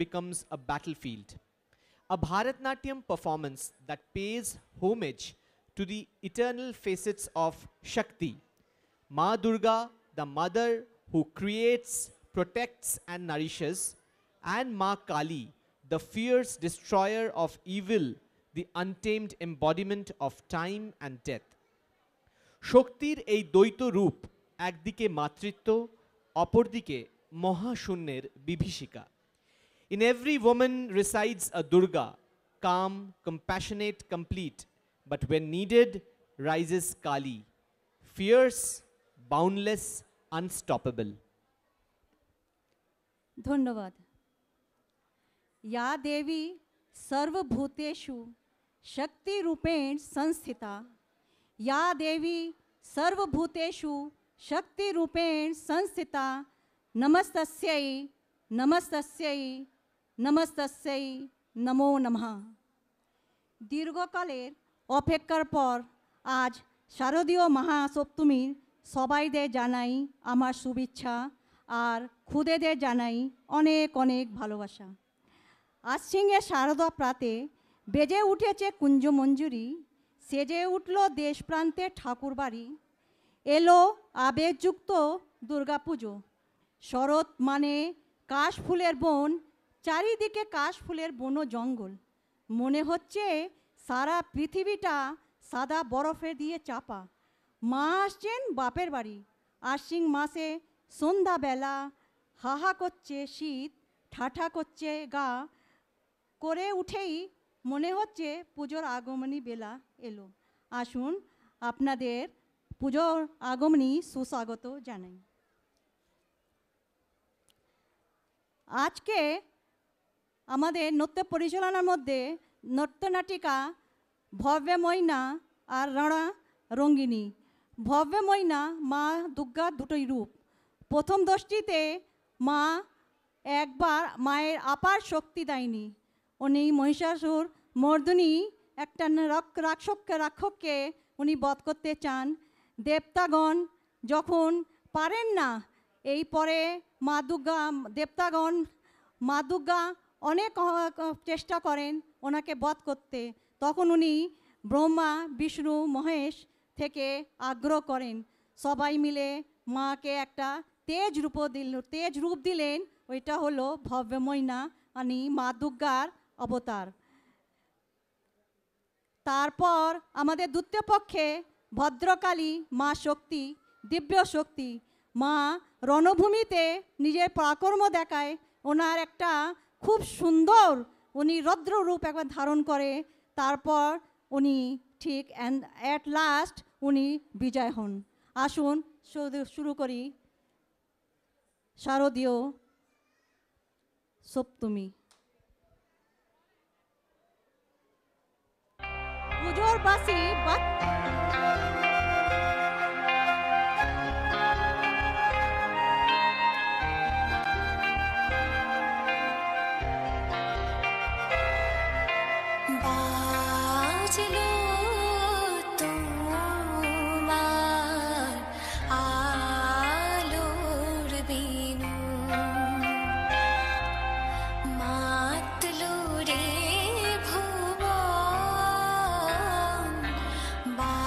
becomes a battlefield. A Bharatnatyam performance that pays homage to the eternal facets of Shakti, Ma Durga, the mother who creates, protects, and nourishes, and Ma Kali, the fierce destroyer of evil, the untamed embodiment of time and death. শক্তির এই দ্বৈত রূপ একদিকে মাতৃত্ব অপরদিকে মহাশূন্যের বিভীষিকা In every woman resides a Durga, calm, compassionate, complete, but when needed rises Kali, fierce, boundless, unstoppable. ধন্যবাদ। या देवी सर्वभूतेषु शक्ति रूपेण संस्थिता, या देवी सर्वभूतेषु शक्ति रूपेण संस्थिता, नमस्तस्यै नमस्तस्यै नमस्तस्यै नमो नमः। দীর্ঘকালের অপেক্ষার পর আজ শারদীয় মহাসপ্তমীর সবাইদের জানাই আমার শুভেচ্ছা আর খুদেদের জানাই অনেক অনেক ভালোবাসা। আশ্বিনে শারদা প্রাতে বেজে উঠেছে কুঞ্জমঞ্জুরি, সেজে উঠল দেশ প্রান্তে ঠাকুরবাড়ি, এলো আবেগযুক্ত দুর্গাপুজো। শরৎ মানে কাশফুলের বন, চারিদিকে কাশফুলের বন জঙ্গল, মনে হচ্ছে সারা পৃথিবীটা সাদা বরফে দিয়ে চাপা। মা আসছেন বাপের বাড়ি, আশ্বিন মাসে সন্ধ্যাবেলা হাহা করছে শীত, ঠাঠা করছে গা, করে উঠেই মনে হচ্ছে পুজোর আগমনী বেলা এলো। আসুন আপনাদের পুজোর আগমনী সুস্বাগত জানাই। আজকে আমাদের নৃত্য পরিচালনার মধ্যে নৃত্যনাটিকা ভব্য ময়না আর রাণা রঙ্গিনী। ভব্য ময়না মা দুর্গার দুটোই রূপ। প্রথম দৃষ্টিতে মা একবার মায়ের আপার শক্তি দেয়নি, উনি মহিষাসুর মর্দিনী একটা রাক্ষসকে উনি বধ করতে চান। দেবতাগণ যখন পারেন না, এই পরে মা দুর্গা মা দুর্গা অনেক চেষ্টা করেন ওনাকে বধ করতে। তখন উনি ব্রহ্মা বিষ্ণু মহেশ থেকে আগ্রহ করেন, সবাই মিলে মাকে একটা তেজ রূপ দিলেন, ওইটা হলো ভব্য ময়না মানে মা দুর্গার অবতার। তারপর আমাদের দ্বিতীয় পক্ষে ভদ্রকালী মা শক্তি, দিব্য শক্তি। মা রণভূমিতে নিজের পরাক্রম দেখায়, ওনার একটা খুব সুন্দর উনি রৌদ্র রূপ একবার ধারণ করে, তারপর উনি ঠিক অ্যাট লাস্ট উনি বিজয় হন। আসুন শুরু করি শারদীয় সপ্তমী। পুজোর বাসি Bye.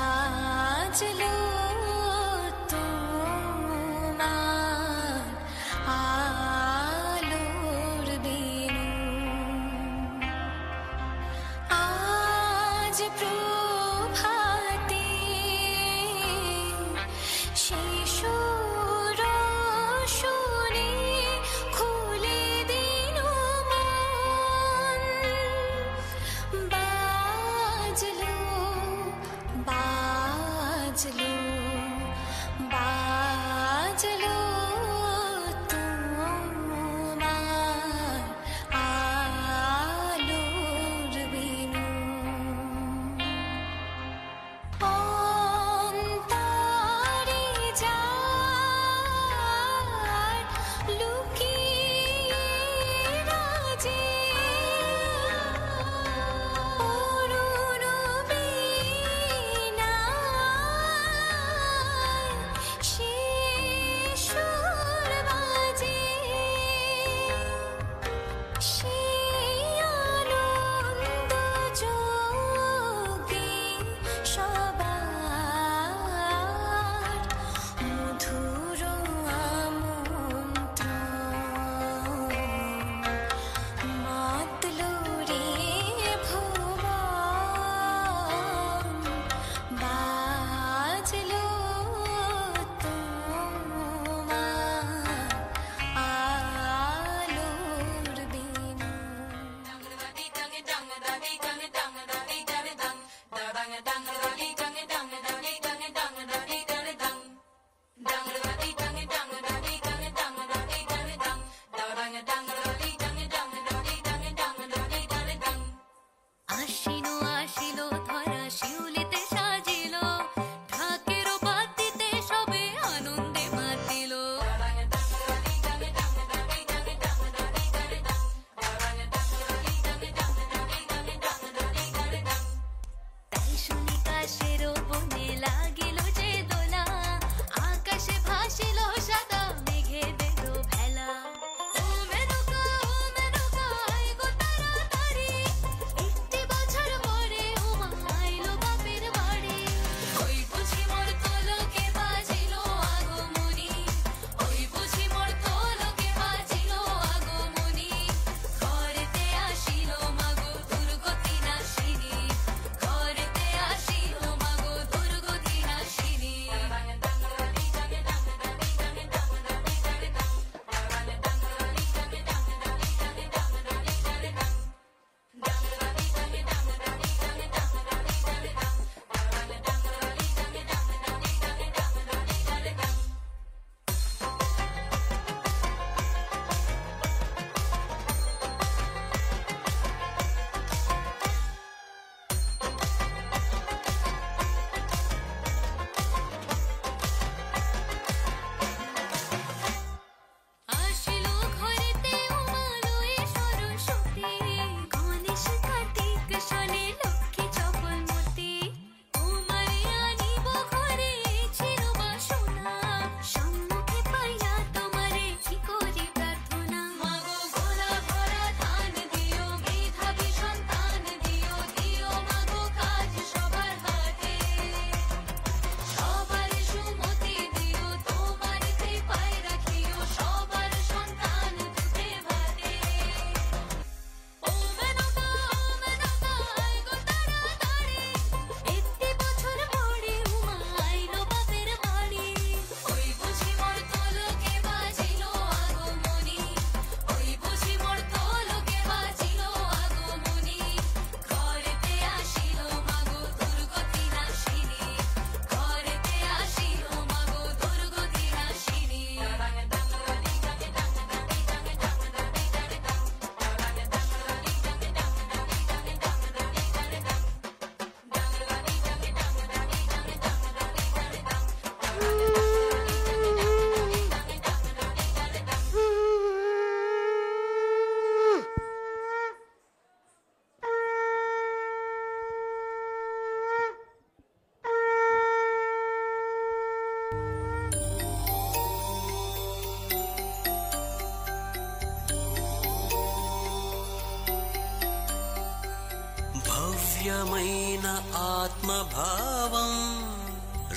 దివ్యమైన ఆత్మభావం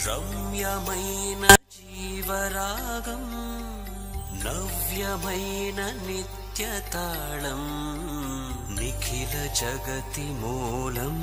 రమ్యమైన జీవరాగం నవ్యమైన నిత్యతాళం నిఖిల జగతి మూలం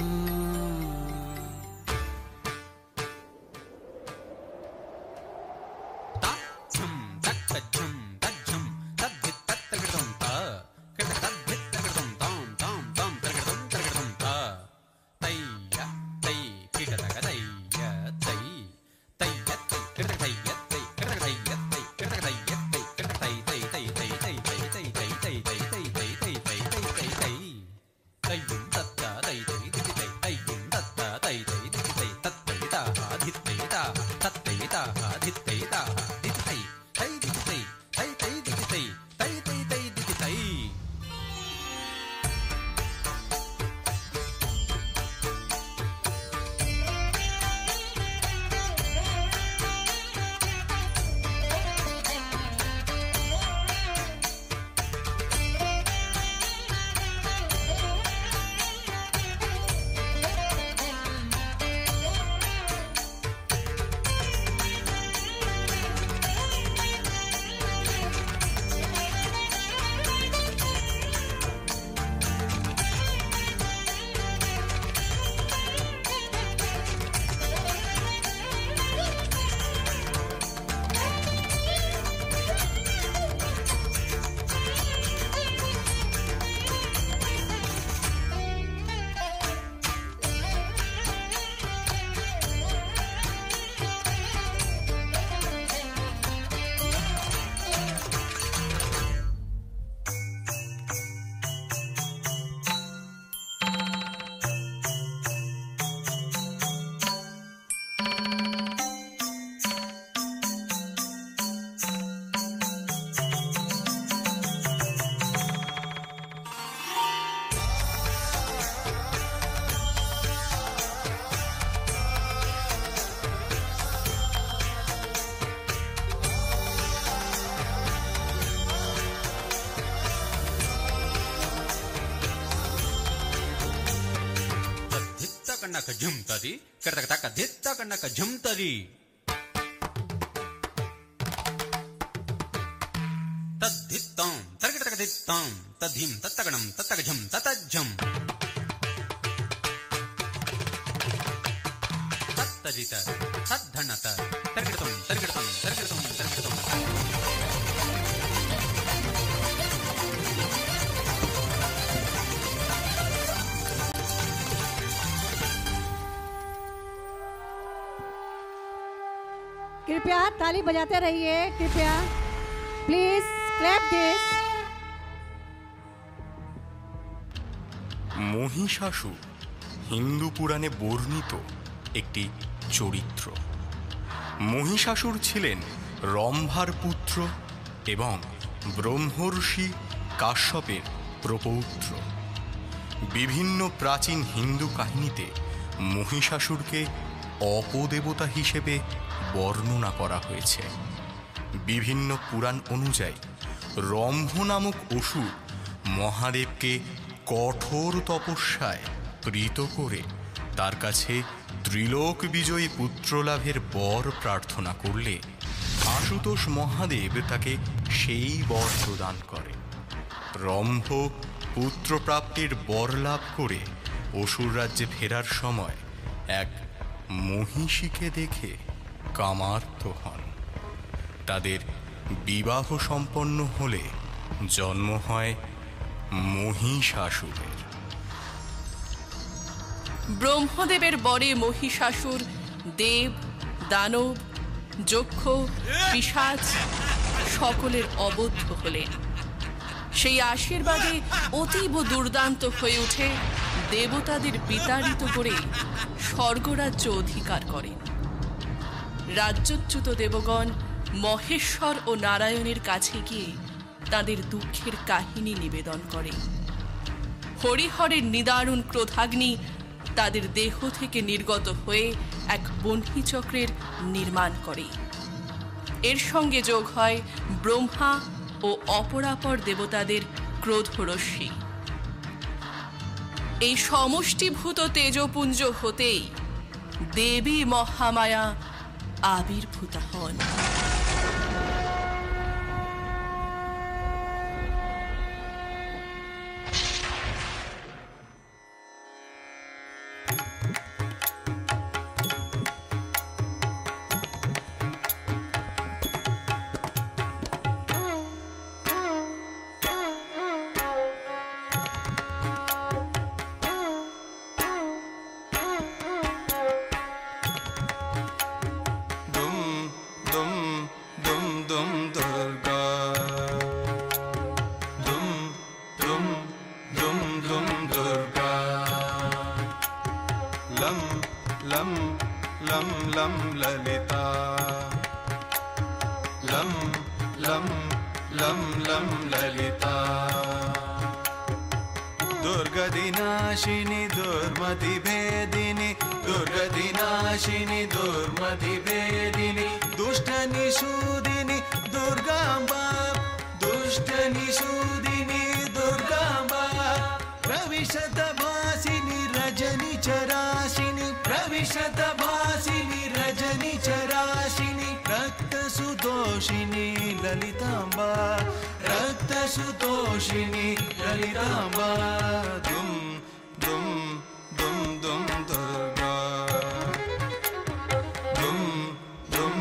జుంతది కడతక తక దిత్త కన్నక జుంతది తద్దిత్తం తరగటక దిత్తం తద్ధిం తత్తగణం తత్తగజం తతజ్జం తత్తజిత తద్ధనత తరగటం తరగటం తరగటం తరగటం कृपया ताली बजाते रहिए, कृपया please clap this. Mahishasura Hindu পুরাণে বর্ণিত একটি চরিত্র। মহিষাসুর ছিলেন রম্ভার পুত্র এবং ব্রহ্মর্ষি কাশ্যপের প্রপৌত্র। বিভিন্ন প্রাচীন হিন্দু কাহিনীতে মহিষাসুরকে অপদেবতা হিসেবে বর্ণনা করা হয়েছে। বিভিন্ন পুরাণ অনুযায়ী রম্ভ নামক অসুর মহাদেবকে কঠোর তপস্যায় প্রীত করে তার কাছে ত্রিলোক বিজয়ী পুত্রলাভের বর প্রার্থনা করলে আশুতোষ মহাদেব তাকে সেই বর প্রদান করে। রম্ভ পুত্রপ্রাপ্তির বর লাভ করে অসুর রাজ্যে ফেরার সময় এক মহিষীকে দেখে কামার্ত হন। তাদের বিবাহ সম্পন্ন হলে জন্ম হয় মহিষাসুরের। ব্রহ্মদেবের বরে মহিষাসুর দেব, দানব, যক্ষ, পিশাচ সকলের অবদ্ধ হলেন। সেই আশীর্বাদে অতীব দুর্দান্ত হয়ে উঠে দেবতাদের বিতাড়িত করে স্বর্গরাজ্য অধিকার করেন। রাজ্যচ্যুত দেবগণ মহেশ্বর ও নারায়ণের কাছে গিয়ে তাদের দুঃখের কাহিনী নিবেদন করে। হরিহরের নিদারুণ ক্রোধাগ্নি তাদের দেহ থেকে নির্গত হয়ে এক বহ্নিচক্রের নির্মাণ করে। এর সঙ্গে যোগ হয় ব্রহ্মা ও অপরাপর দেবতাদের ক্রোধরশ্মি। এই সমষ্টিভূত তেজপুঞ্জ হতেই দেবী মহামায়া আবির্ভূতা হন। दुर्गदिनाशिनी दुर्मतिभेदिनी दुर्गदिनाशिनी दुर्मतिभेदिनी दुष्टनिषूदिनी दुर्गाम्बा दुष्टनिषूदिनी दुर्गाम्बा प्रविशतभासिनी रजनिचराशिनी प्रविशतभासिनी रजनिचराशिनी रक्तसुदोषिनी ललिताम्बा रक्तसुदोषिनी ललिताम्बा दुम दुम दुम दुम दुर्गा दुम दुम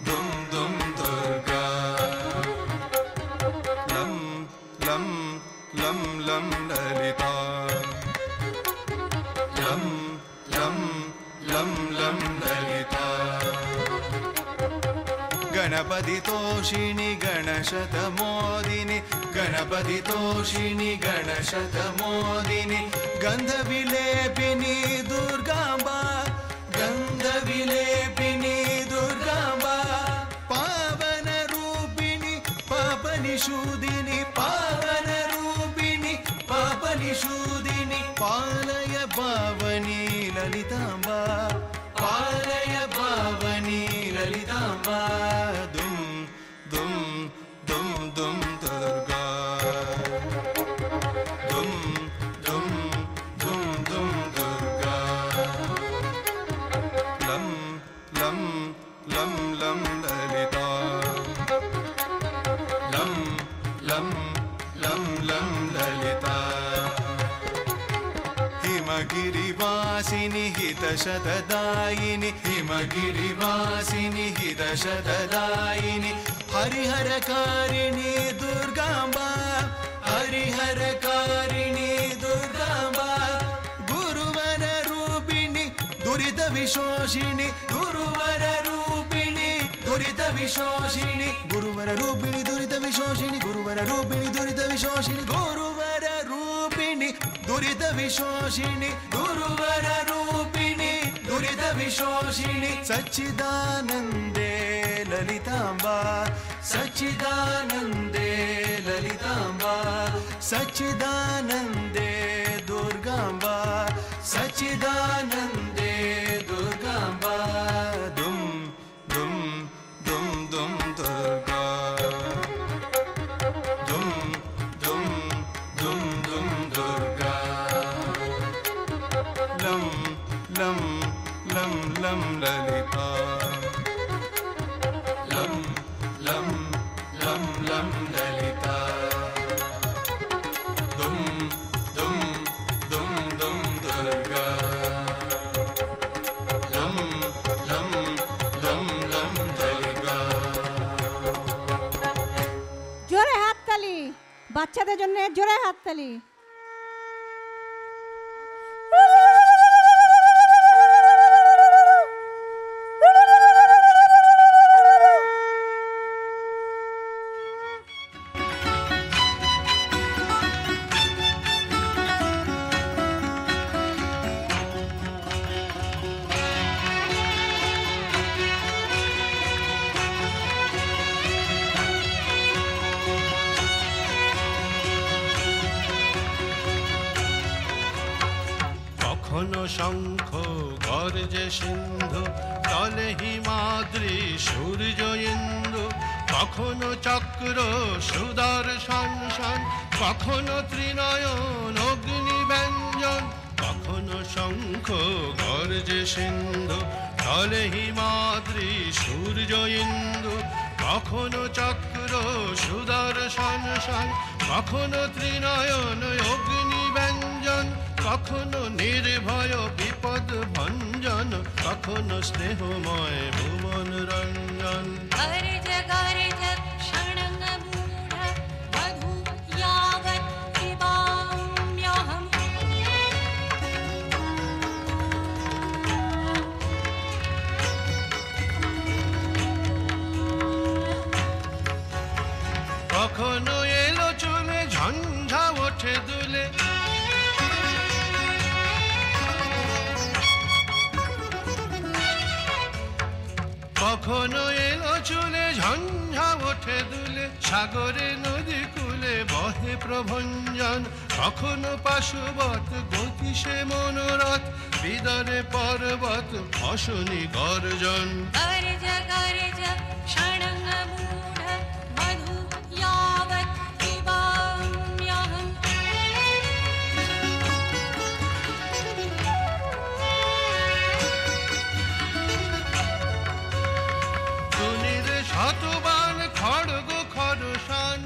दुम दुम दुर्गा लं लं लं लं ललिता लं लं लं लं ललिता गणपति तोषिणी गणशतमोदिनी गणपति तोषिणी गणशतमोदिनी गन्धविलेपिनी दुर्गाम्बा गन्धविलेपिनी दुर्गाम्बा पावनरूपिणी पापनिषूदिनी पावनरूपिणी पापनिषूदिनी पालय पावनी ललिताम्बा पालय पावनी ललिताम्बा दुम दुम दुम दुम दुर्गा दुम दुम दुम दुम दुर्गा लं लं लं लं ललिता लं लं लं लं ललिता हिमगिरिवासिनि हितशतदायिनि हिमगिरिवासिनि हितशतदायिनि हरिहरकारिणि दुर्गाम्बा हरिहरकारिणि दुर्गाम्बा गुरुवररूपिणि दुरितविशोषिणि गुरुवररूपिणि दुरितविशोषिणि गुरुवररूपिणि दुरितविशोषिणि गुरुवररूपिणि दुरितविशोषिणि गुरुवररूपिणि दुरितविशोषिणि गुरुवररूपिणि दुरितविशोषिणि सच्चिदानन्दे ललिताम्बा सच्चिदानन्दे ललिताम्बा सच्चिदानन्दे दुर्गाम्बा सच्चिदानन्दे दुर्गाम्बा दुम दुम दुम दुम दुर्गा दुम दुम दुम दुम दुर्गा लं लं लं लं ललिता लं लं लं लं ललिता दुम दुम दुम दुम दुर्गा लं लं लं लं दुर्गा জোরে হাততালি, বাচ্চাদের জন্য জোরে হাততালি। কখনো শঙ্খ গর্জে সিন্ধু তলে হিমাদ্রি সূর্য ইন্দু কখনো চক্র সুদর্শন শান কখনো ত্রিনয়ন অগ্নি ব্যঞ্জন শঙ্খ গর্জে সিন্ধু ঢলে হিমাদ্রি সূর্য ইন্দু কখনো চক্র সুদর্শন শান কখনো ত্রিনয়ন অগ্নি ব্যঞ্জন কখনো নির্ভয় বিপদ ভঞ্জন কখনো স্নেহময় ভুবন রঞ্জন गर्ज गर्ज क्षणं मूढ मधु यावत् पिबाम्यहम् কখনো এলো চুলে ঝঞ্ঝা ওঠে দুলে কখনো এলো চুলে ঝঞ্ঝা ওঠে দুলে সাগরে নদী কূলে বহে প্রভঞ্জন কখনো পাশুবত গতি সে মনোরথ বিদরে পর্বত অশনি গর্জন गर्ज गर्ज क्षणं मूढ मधु यावत् पिबाम्यहम् টুনির শতবান খড়গ খরসান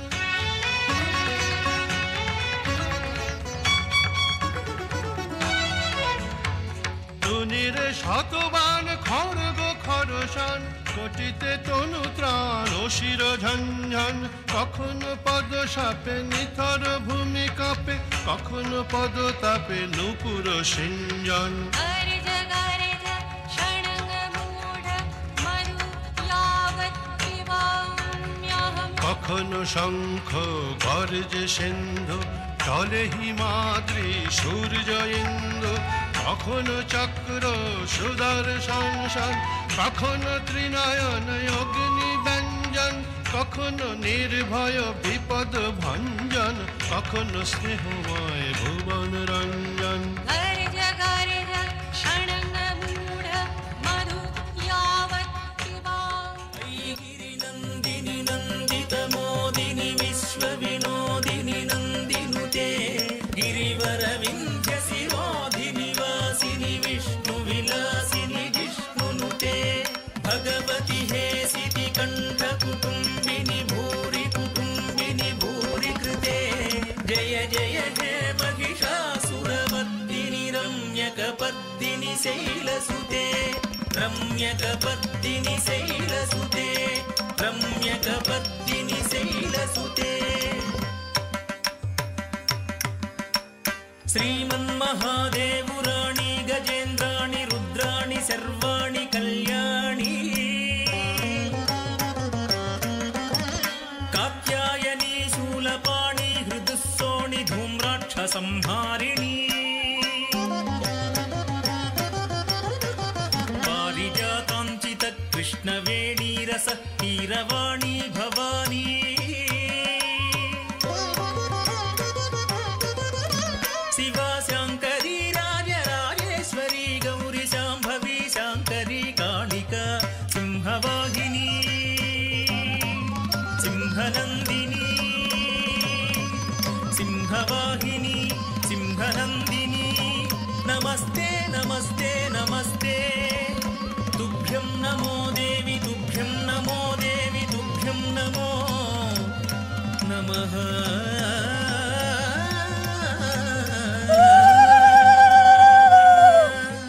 টুনির শতবান খড়গ খরসান কোটিতে তনু ত্রাণ অশির ঝঞ্ঝন কখনো পদ সাপে নিথর ভূমি কাঁপে কখনো পদ তাপে নুপুর সিঞ্জন गर्ज गर्ज क्षणं मूढ मधु यावत् पिबाम्यहम् কখনো শঙ্খ গর্জে সিন্ধু ঢলে হিমাদ্রি সূর্য ইন্দু কখনো চক্র সুদর্শন শান কখনো ত্রিনয়ন অগ্নি ব্যঞ্জন কখনো নির্ভয় বিপদ ভঞ্জন কখনো স্নেহময় ভুবন রঞ্জন गर्ज गर्ज क्षणं मूढ मधु यावत् पिबाम्यहम् गिरिनन्दिनि नन्दितमोदिनि विश्वविनोदिनि नन्दिनुते गिरिवरविन्ध्यशिरोधिनि वासिनि विष्णुविलासिनि जिष्णुनुते भगवति हेसिति कण्ठकुटुम्बिनि भूरि कुटुम्बिनि भूरि कृते जय जय हे महिषासुरमर्दिनि रम्यकपर्दिनि शैलसुते रम्यकपर्दिनि शैलसुते रम्यकपर्दिनि शैलसुते श्रीमन्महादेवुराणि गजेन्द्राणि रुद्राणि सर्वाणि कल्याणी कात्यायनी शूलपाणि हृदुस्सोणि धूम्राक्षसंहारिणी पारिजाताञ्चित कृष्णवेणीरस कीरवाणी भवानी शिवा शाङ्करी राजराजेश्वरी गौरी शाम्भवी शाङ्करी कालिका सिंहवाहिनी सिंहनन्दिनी सिंहवाहिनी सिंहनन्दिनी नमस्ते नमस्ते नमस्ते तुभ्यं नमो देवी तुभ्यं नमो देवी तुभ्यं नमो नमः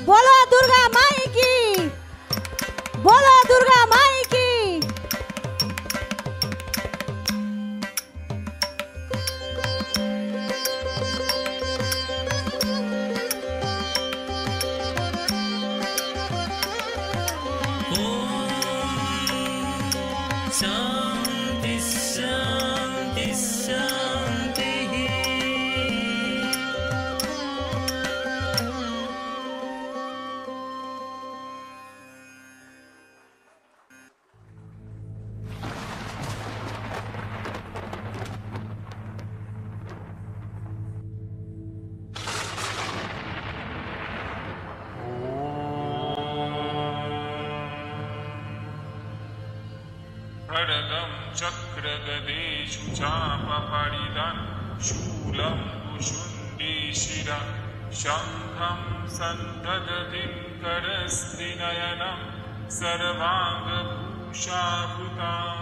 बोलो दुर्गा माई की, बोलो दुर्गा माई की। शान्ति शान्ति शान्तिः खड्गं चक्रगदेषु चापपरिदन् शूलं कुशुण्डीशिरं शङ्खं सन्ददतिं करस्त्रिनयनं सर्वाङ्गभूषाभूतां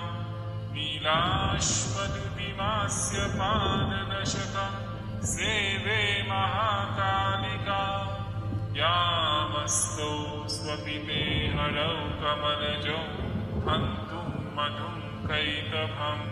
नीलाश्वदुतिमास्य पाददशकं सेवे महाकालिका यामस्तौ स्वपिते हरौ कमलजौ हन्तुं मधुं कैतभम्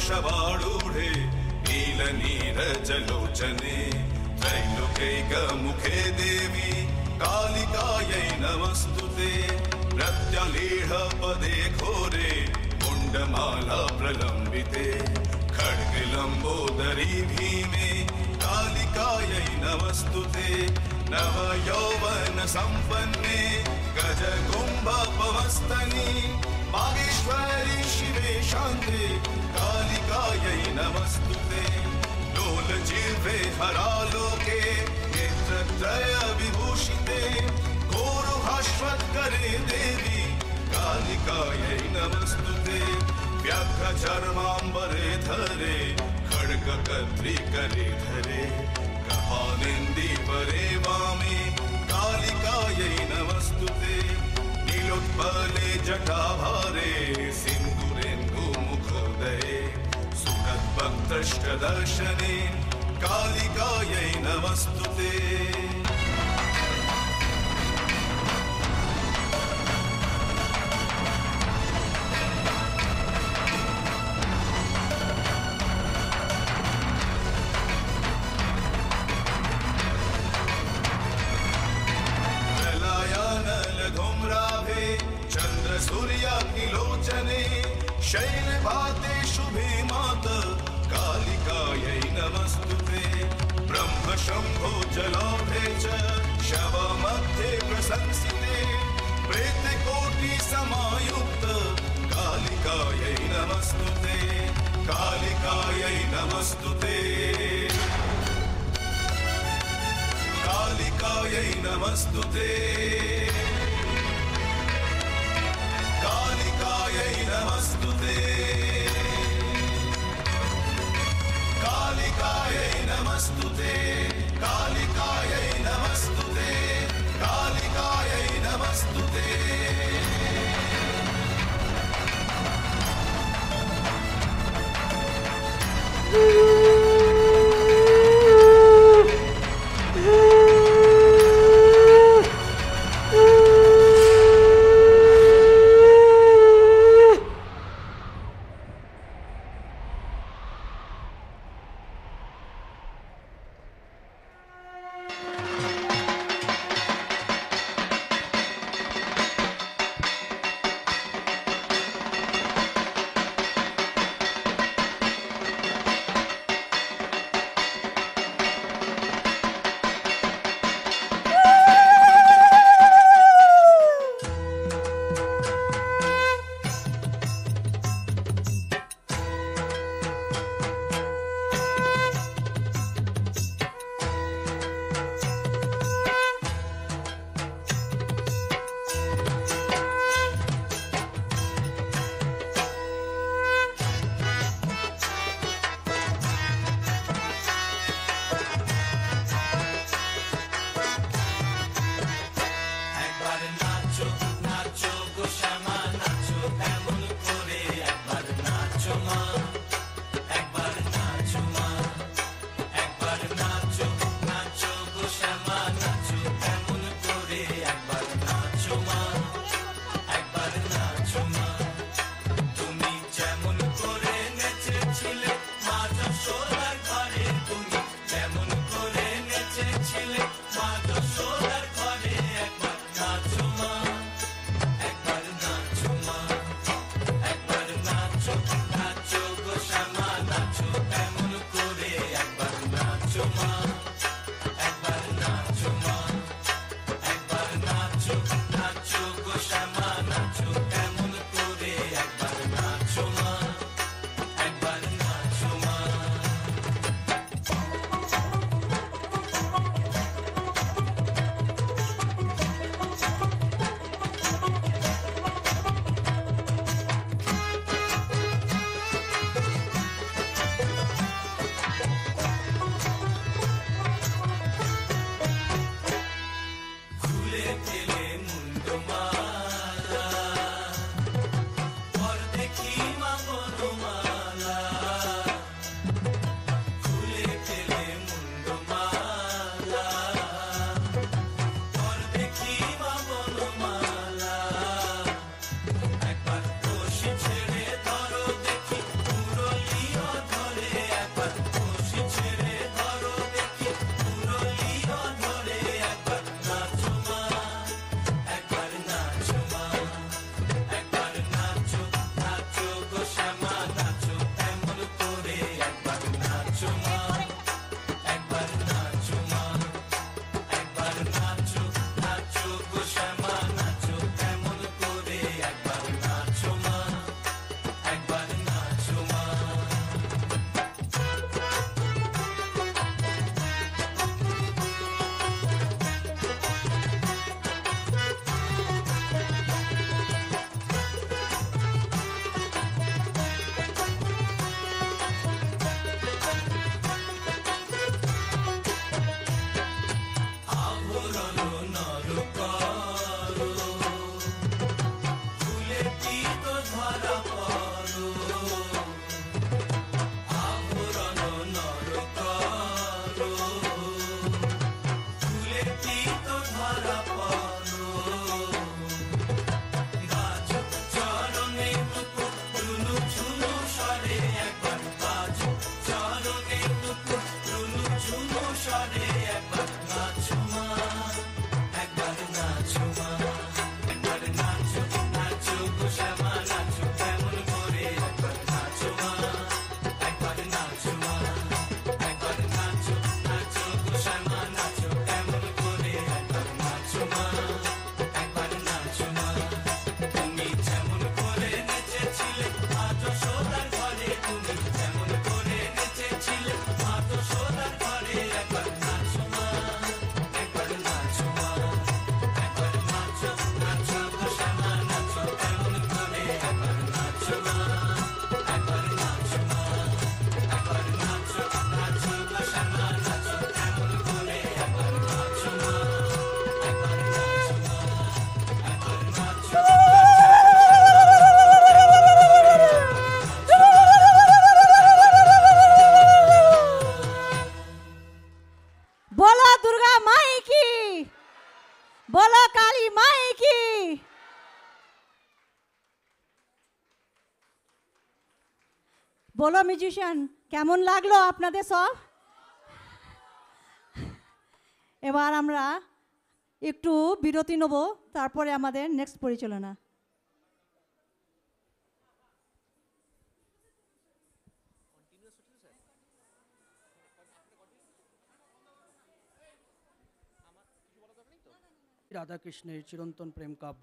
शवारूढे नीलनीरजलोचने त्रैलोक्यैकमुखे देवी कालिकायै नमस्तुते प्रत्यलीढपदे घोरे मुण्डमाला प्रलम्बिते खड्गलम्बोदरी भीमे कालिकायै नमस्तुते नवयौवन सम्पन्ने गजकुम्भपवस्तनि मागेश्वरी शिवे शान्ते कालिकायै नमस्तुते लोलजिह्वे हरालोके नेत्रत्रय विभूषिते घोरुहाश्वत्करे देवी कालिकायै नमस्तुते व्याघ्रचर्माम्बरे धरे खड्गकर्त्रिकरे धरे कपालेन्दीवरे वामे कालिकायै नमस्तुते नीलोत्पले जटाभारे सिन्दूरेन्दुमुखोदये सुखद्भक्तष्टदर्शने कालिकायै नमस्तुते सूर्याग्निलोचने शैलभाते शुभे मात कालिकायै नमस्तुते ब्रह्मशम्भो जलाभे च शवमध्ये प्रशंसिते प्रेतकोटिसमायुक्त कालिकायै नमस्तुते कालिकायै नमस्तुते कालिकायै नमस्तुते कालिकायै नमस्तुते कालिकायै नमस्तुते कालिकायै नमस्तुते कालिकायै नमस्तुते বলো মিউজিশিয়ান, কেমন লাগলো আপনাদের সব? এবার আমরা একটু বিরতি নেব, তারপরে আমাদের নেক্সট পরিচালনা। রাধাকৃষ্ণের চিরন্তন প্রেম কাব্য,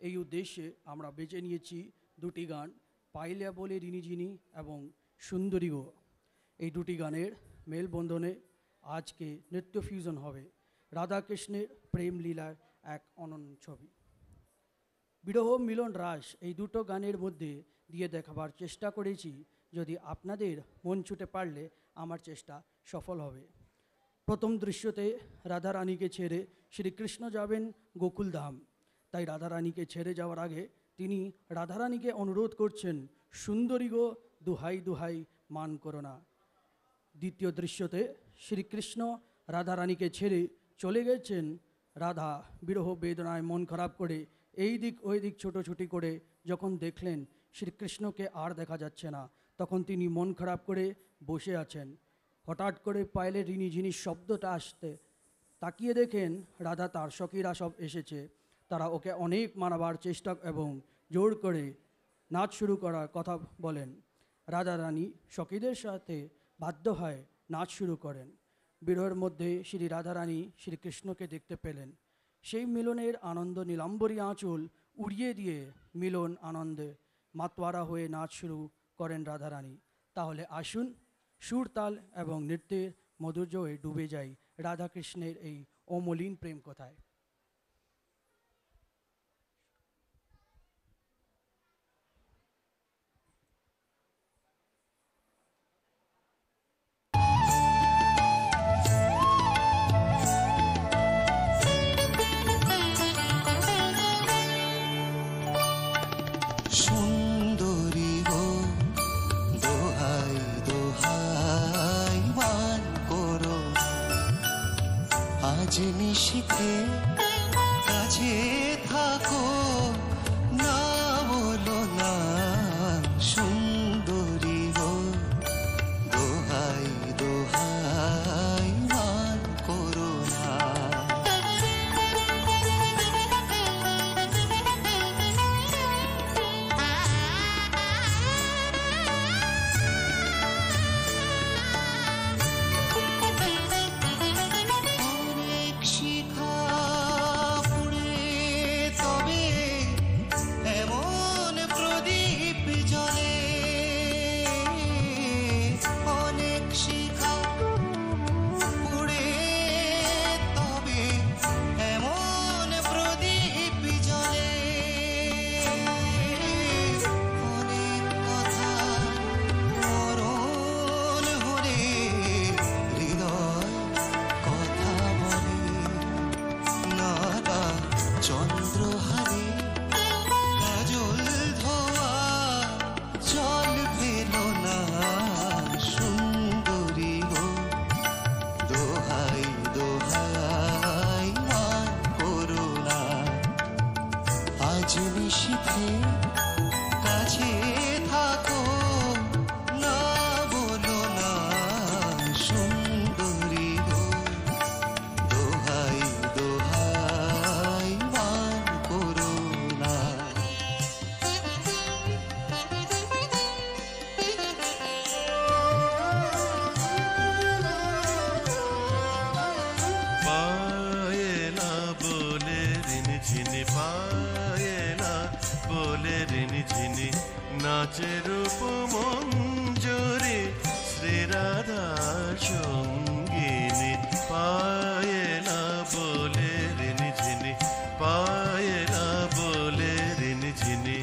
এই উদ্দেশ্যে আমরা বেছে নিয়েছি দুটি গান, পাইলিয়া বলে রিনি ঝিনি এবং সুন্দরী গো। এই দুটি গানের মেলবন্ধনে আজকে নৃত্য ফিউশন হবে রাধাকৃষ্ণের প্রেম লীলার এক অনন্য ছবি। বিরহ মিলন রাস এই দুটো গানের মধ্যে দিয়ে দেখাবার চেষ্টা করেছি, যদি আপনাদের মন ছুটে পারলে আমার চেষ্টা সফল হবে। প্রথম দৃশ্যতে রাধারানীকে ছেড়ে শ্রীকৃষ্ণ যাবেন গোকুলধাম, তাই রাধারানীকে ছেড়ে যাওয়ার আগে তিনি রাধারানীকে অনুরোধ করছেন, সুন্দরী গো দুহাই দুহাই মান করো না। দ্বিতীয় দৃশ্যতে শ্রীকৃষ্ণ রাধারানীকে ছেড়ে চলে গেছেন, রাধা বিরহ বেদনায় মন খারাপ করে এই দিক ওই দিক ছোটোছুটি করে যখন দেখলেন শ্রীকৃষ্ণকে আর দেখা যাচ্ছে না, তখন তিনি মন খারাপ করে বসে আছেন। হঠাৎ করে পাইলে রিনি ঝিনির শব্দটা আসতে তাকিয়ে দেখেন রাধা তার সখীরা সব এসেছে। তারা ওকে অনেক মানাবার চেষ্টা এবং জোর করে নাচ শুরু করার কথা বলেন। রাধা রানী সখীদের সাথে বাধ্য হয় নাচ শুরু করেন। বিরহের মধ্যে শ্রী রাধারানী শ্রীকৃষ্ণকে দেখতে পেলেন। সেই মিলনের আনন্দ নীলাম্বরী আঁচল উড়িয়ে দিয়ে মিলন আনন্দে মাতোয়ারা হয়ে নাচ শুরু করেন রাধারানী। তাহলে আসুন সুর তাল এবং নৃত্যের মধুর্যে ডুবে যাই রাধাকৃষ্ণের এই অমলিন প্রেম কথায়। সুন্দরী গো দোহাই দোহাই মান করো, আজ নিশিতে কাছে থাকো, না বলো না। সুন্দরী গো দোহাই দোহাই মান করো না। অনেক শিখা পুড়ে তবে এমন প্রদীপ জ্বলে, অনেক শিখা পুড়ে তবে এমন প্রদীপ জ্বলে, অনেক কথা মরণ হলে হৃদয় কথা বলে, নালা চন্দ্রহারে কাজল ধোয়া জল পেল না। সুন্দরী গো দোহাই দোহাই মান করো না, আজ নিশিতে কাছে থাকো, না বলো না। সুন্দরী গো দোহাই দোহাই মান করো না। পায়েলা বলে রিনি ঝিনি, পায়েলা বলে রিনি ঝিনি, নাচের উপমঞ্জরি শ্রীরাধার সঙ্গিনী। পায়েলা বলে রিনি ঝিনি, পায়েলা বলে রিনি ঝিনি।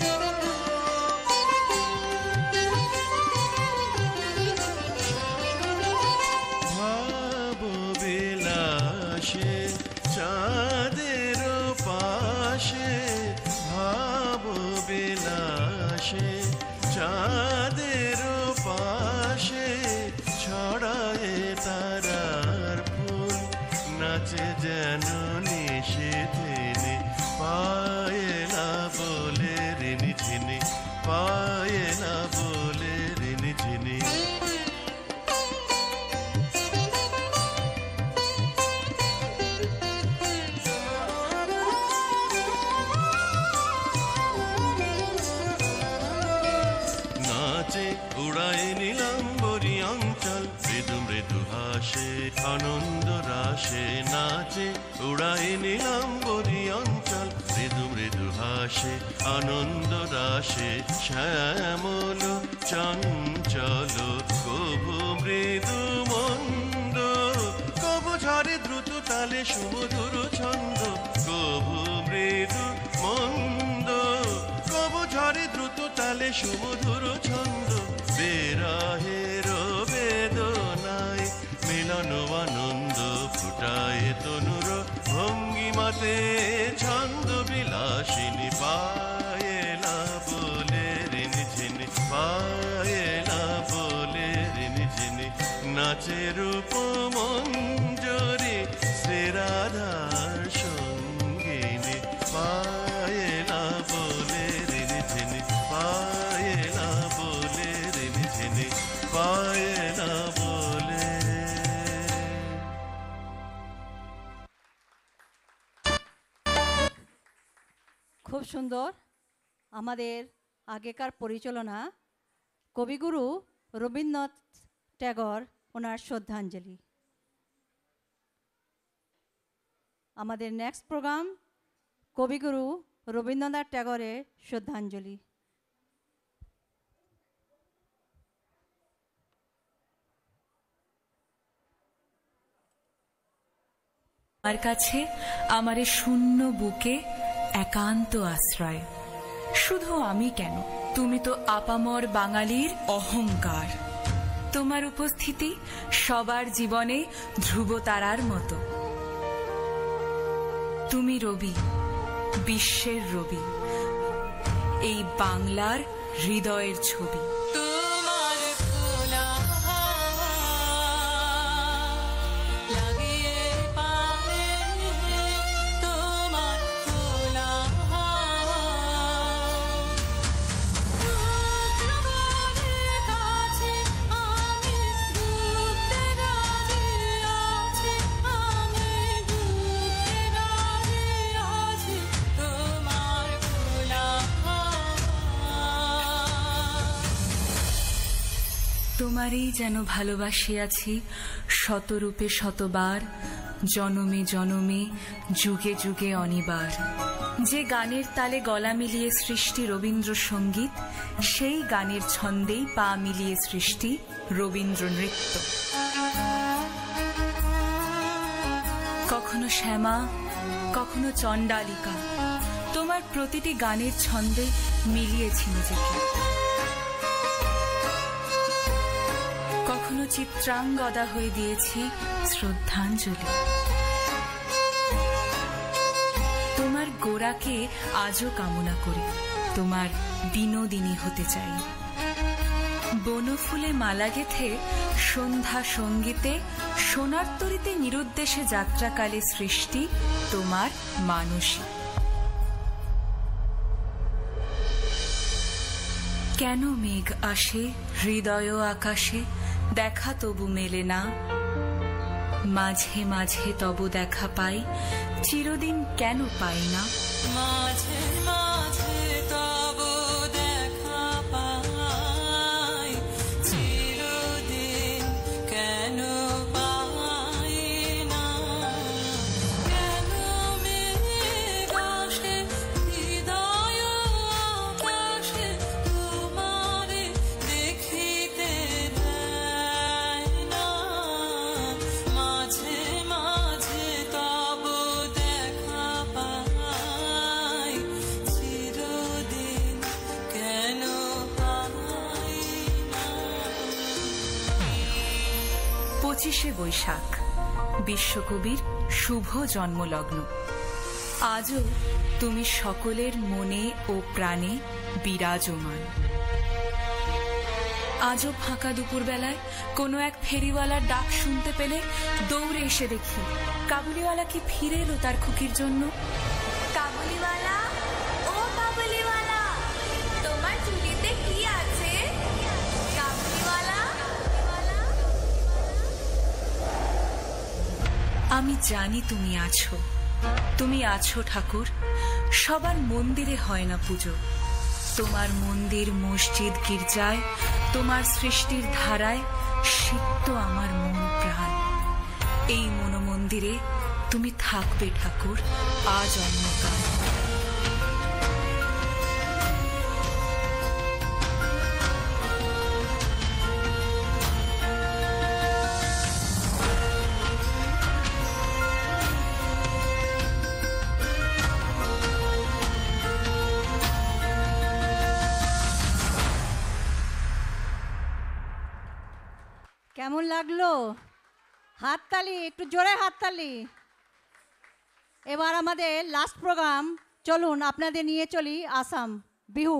ভাব বিলাসে চাঁদের পাশে, ভাব বিলাসে চাঁদের পাশে ছড়ায় তারার ফুল, ভাসে আনন্দ রাশে শ্যামল চঞ্চল কভু মৃদু মন্দ কভু ঝরে দ্রুত তালে সুমধুর ছন্দ কভু মৃদু মন্দ কভু ঝরে দ্রুত তালে সুমধুর ছন্দ বেরাহের বেদনায় মিলন আনন্দ ফুটায় তনুর ভঙ্গিমাতে ছন্দ বিলাসিনী পায়েলা বলে রিনি ঝিনি পায়েলা বলে রিনি ঝিনি নাচে রূপ মঞ্জরি শ্রী রাধার সঙ্গিনী পায়েলা বলে রিনি ঝিনি পায়েলা বলে রিনি ঝিনি পায়েলা বলে। খুব সুন্দর আমাদের আগেকার পরিচালনা কবিগুরু রবীন্দ্রনাথ ট্যাগর ওনার শ্রদ্ধাঞ্জলি। আমাদের নেক্সট প্রোগ্রাম কবিগুরু রবীন্দ্রনাথ ট্যাগরের শ্রদ্ধাঞ্জলি। আমার কাছে আমারে শূন্য বুকে একান্ত আশ্রয়। শুধু আমি কেন, তুমি তো আপামর বাঙালির অহংকার। তোমার উপস্থিতি সবার জীবনে ধ্রুব তারার মতো। তুমি রবি, বিশ্বের রবি, এই বাংলার হৃদয়ের ছবি। তোমারই যেন ভালোবাসিয়াছি শতরূপে শতবার, জনমে জনমে যুগে যুগে অনিবার। যে গানের তালে গলা মিলিয়ে সৃষ্টি রবীন্দ্রসঙ্গীত, সেই গানের ছন্দেই পা মিলিয়ে সৃষ্টি রবীন্দ্র নৃত্য। কখনো শ্যামা, কখনো চণ্ডালিকা, তোমার প্রতিটি গানের ছন্দে মিলিয়েছি নিজেকে। কখনো চিত্রাঙ্গদা হয়ে দিয়েছি শ্রদ্ধাঞ্জলি। তোমার গোড়াকে আজও কামনা করি, তোমার বিনোদিনী হতে চাই। বনফুলে মালা গেথে সন্ধ্যা সঙ্গীতে সোনার তরীতে নিরুদ্দেশে যাত্রাকালে সৃষ্টি তোমার মানসী। কেন মেঘ আসে হৃদয় আকাশে, দেখা তবু মেলে না। মাঝে মাঝে তবু দেখা পাই, চিরদিন কেন পাই না। মাঝে মাঝে তবু দেখা পাই, চিরদিন কেন পাই না। কেন মেঘ আসে হৃদয় আকাশে, তোমারে দেখিতে দেয় না। মাঝে মাঝে তবু দেখা পাই, চিরদিন কেন পাই না। 25শে বৈশাখ বিশ্বকবির শুভ জন্মলগ্ন। আজও তুমি সকলের মনে ও প্রাণে বিরাজমান। আজও ফাঁকা দুপুরবেলায় কোনো এক ফেরিওয়ালার ডাক শুনতে পেলে দৌড়ে এসে দেখি কাবুলিওয়ালা কি ফিরে এলো তার খুকির জন্য। কাবুলিওয়ালা, ও কাবুলিওয়ালা, তোমার ঝুলিতে কি আছে? কাবুলিওয়ালা। আমি জানি তুমি আছো, তুমি আছো ঠাকুর। সবার মন্দিরে হয় না পুজো, তোমার মন্দির মসজিদ গির্জায়, তোমার সৃষ্টির ধারায় সিক্ত আমার মন প্রাণ। এই মনোমন্দিরে তুমি থাকবে ঠাকুর আজ অন্যকাল। কেমন লাগলো? হাততালি, একটু জোরে হাততালি। এবার আমাদের লাস্ট প্রোগ্রাম, চলুন আপনাদের নিয়ে চলি আসাম, বিহু,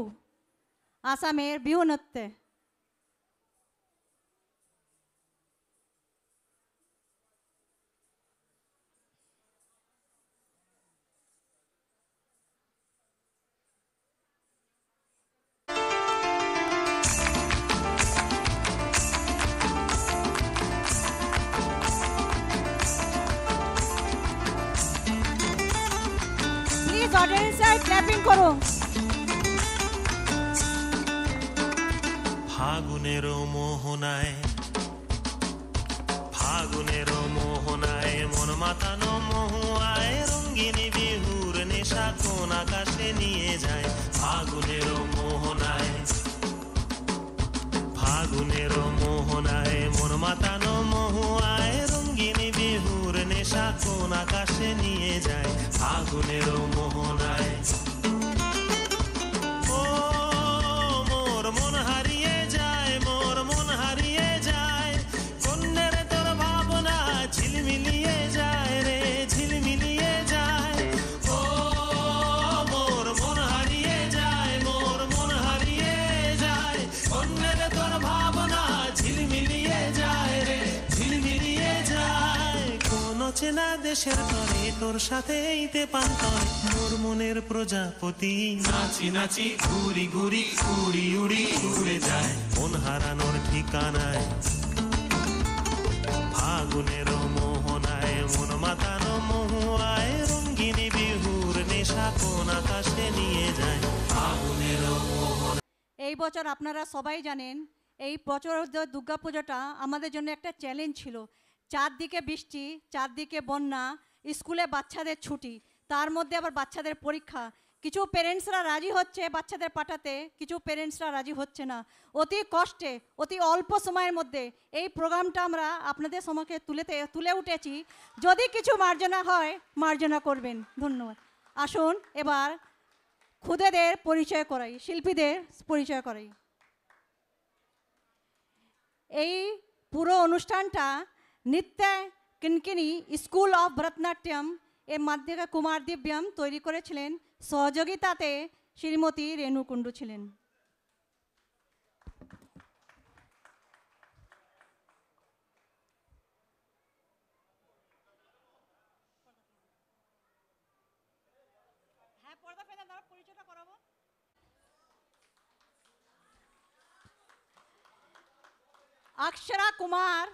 আসামের বিহু নৃত্যে। প্লিজ অডিয়েন্সে ক্ল্যাপিং করুন। ফাগুনের মোহনায়, ফাগুনের মোহনায় মন মাতানো মহুয়ায় রঙ্গিনী বিহুর নেশা কোন আকাশে নিয়ে যায়। ফাগুনের মোহনায়, ফাগুনের মোহনায় মন মাতানো মহুয়ায় রঙ্গিনী বিহুর নেশা কোন আকাশে নিয়ে যায়। ফাগুনের মোহনায় ও মোর মন হারিয়ে যায়, মোর মন হারিয়ে যায়, কন্যের তোর ভাবনা ঝিলমিলিয়ে যায় রে, ঝিলমিলিয়ে যায়। ও মোর মন হারিয়ে যায়, মোর মন হারিয়ে যায়, কন্যের তোর ভাবনা ঝিলমিলিয়ে যায় রে, ঝিলমিলিয়ে যায়। কোন চেনা দেশের তরে তোর সাথে এইতে পান্তর মোর মনের প্রজাপতি নাচি নাচি ঘুরি ঘুরি উড়ি উড়ি উড়ে যায় মন হারানোর ঠিকানায়। ফাগুনের মোহনায় মন মাতানো মহুয়ায় রঙ্গিনী বিহুর নেশা কোন আকাশে নিয়ে যায়। ফাগুনের মোহনা। এই বছর আপনারা সবাই জানেন, এই বছর দুর্গা পুজোটা আমাদের জন্য একটা চ্যালেঞ্জ ছিল। চারদিকে বৃষ্টি, চারদিকে বন্যা, স্কুলে বাচ্চাদের ছুটি, তার মধ্যে আবার বাচ্চাদের পরীক্ষা। কিছু পেরেন্টসরা রাজি হচ্ছে বাচ্চাদের পাঠাতে, কিছু পেরেন্টসরা রাজি হচ্ছে না। অতি কষ্টে, অতি অল্প সময়ের মধ্যে এই প্রোগ্রামটা আমরা আপনাদের সম্মুখে তুলে উঠেছি। যদি কিছু মার্জনা হয়, মার্জনা করবেন। ধন্যবাদ। আসুন এবার খুদেদের পরিচয় করাই, শিল্পীদের পরিচয় করাই। এই পুরো অনুষ্ঠানটা নৃত্য কিনকিনি স্কুল অফ ভরতনাট্যম এর মাধ্যমে কুমার দিব্যম তৈরি করেছিলেন। সহযোগিতাতে শ্রীমতী রেণু কুণ্ডু ছিলেন। अक्षरा कुमार,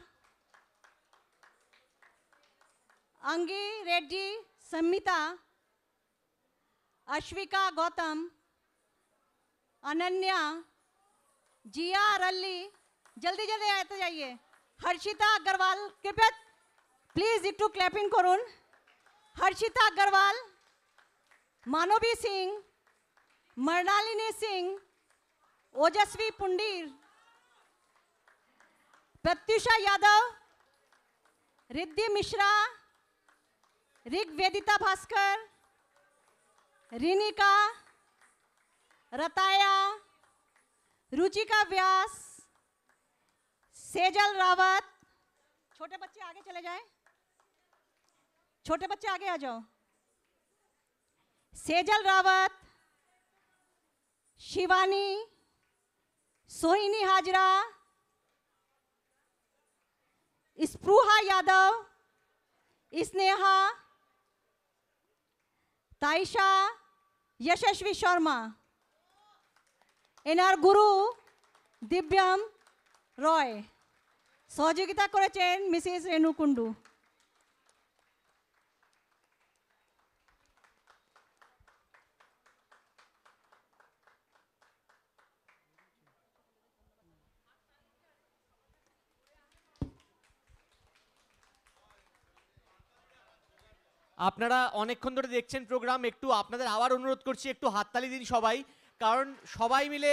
अंगी रेड्डी, संमिता, अश्विका गौतम, अनन्या, जिया रल्ली, जल्दी जल्दी आते जाइए, हर्षिता अग्रवाल, कृपया प्लीज एकटू क्लैपिंग करुन। हर्षिता अग्रवाल, मानवी सिंह, मृणालिनी सिंह, ओजस्वी पुंडीर, प्रत्युषा यादव, रिद्धि मिश्रा, ऋग्वेदिता भास्कर, रिनिका, रताया, रुचिका व्यास, सेजल रावत। छोटे बच्चे आगे चले जाएं, छोटे बच्चे आगे आ जाओ। सेजल रावत, शिवानी, सोहिनी हाजरा, स्पृहा यादव, स्नेहा, ताइशा, यशस्वी शर्मा, एनार गुरु दिव्यम रॉय, सहयोगिता करेছেন মিসেস রেণু কুণ্ডু। আপনারা অনেকক্ষণ ধরে দেখছেন প্রোগ্রাম, একটু আপনাদের আবার অনুরোধ করছি একটু হাততালি দিন সবাই, কারণ সবাই মিলে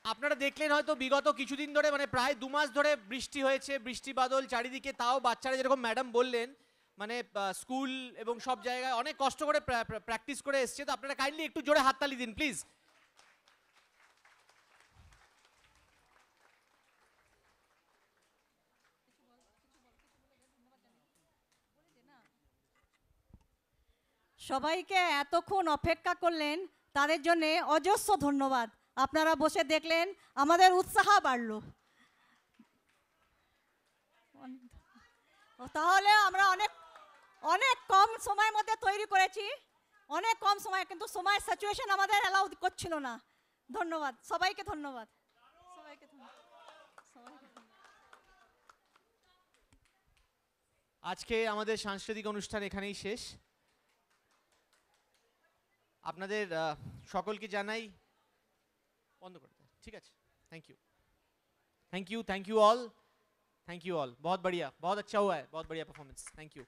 আপনারা দেখলেন হয়তো বিগত কিছুদিন ধরে মানে প্রায় 2 মাস ধরে বৃষ্টি হয়েছে, বৃষ্টি বাদল চারিদিকে, তাও বাচ্চারা যেরকম ম্যাডাম বললেন মানে স্কুল এবং সব জায়গায় অনেক কষ্ট করে প্র্যাকটিস করে এসছে। তো আপনারা কাইন্ডলি একটু জোরে হাততালি দিন প্লিজ। সবাইকে এতক্ষণ অপেক্ষা করলেন তাদের জন্য অজস্র ধন্যবাদ। আপনারা বসে দেখলেন, আমাদের উৎসাহ বাড়লো। তাহলে আমরা অনেক অনেক কম সময়ের মধ্যে তৈরি করেছি, অনেক কম সময়, কিন্তু সময় সিচুয়েশন আমাদের অ্যালাউ করছিল না। ধন্যবাদ সবাইকে, ধন্যবাদ সবাইকে, আজকে আমাদের সাংস্কৃতিক অনুষ্ঠান এখানেই শেষ। আপনাদের সকলকে জানাই, বন্ধ করতে, ঠিক আছে? Thank you, thank you, thank you all, thank you all. बहुत बढ़िया, बहुत अच्छा हुआ है, बहुत बढ़िया परफॉर्मेंस, थैंक यू।